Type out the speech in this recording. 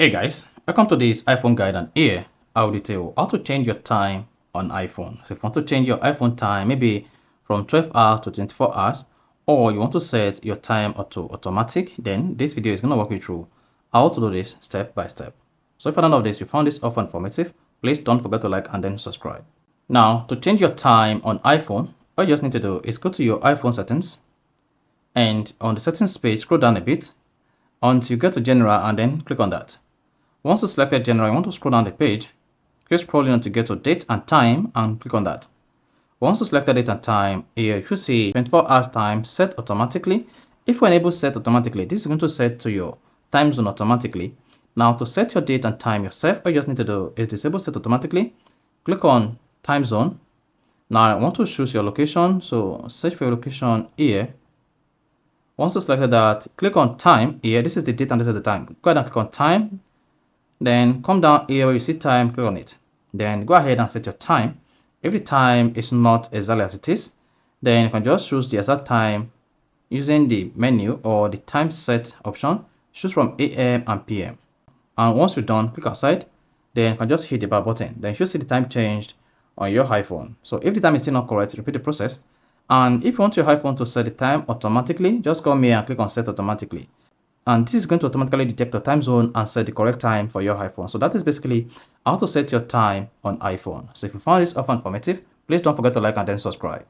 Hey guys, welcome to this iPhone guide, and here I'll detail how to change your time on iPhone. So if you want to change your iPhone time, maybe from 12 hours to 24 hours, or you want to set your time auto automatic, then this video is going to walk you through how to do this step by step. So if you're none of this, you found this often informative, please don't forget to like and then subscribe. Now, to change your time on iPhone, all you just need to do is go to your iPhone settings, and on the settings page, scroll down a bit until you get to general and then click on that. Once you selected general, you want to scroll down the page, keep scrolling until you get to date and time and click on that. Once you selected date and time, here you should see 24 hours time set automatically. If you enable set automatically, this is going to set to your time zone automatically. Now to set your date and time yourself, all you just need to do is disable set automatically, click on time zone. Now I want to choose your location, so search for your location here. Once you selected that, click on time here. This is the date and this is the time. Go ahead and click on time. Then come down here where you see time, click on it. Then go ahead and set your time. If the time is not exactly as it is, then you can just choose the exact time using the menu or the time set option. Choose from AM and PM. And once you're done, click outside. Then you can just hit the bar button. Then you should see the time changed on your iPhone. So if the time is still not correct, repeat the process. And if you want your iPhone to set the time automatically, just come here and click on set automatically. And this is going to automatically detect the time zone and set the correct time for your iPhone. So that is basically how to set your time on iPhone. So if you found this often informative, please don't forget to like and then subscribe.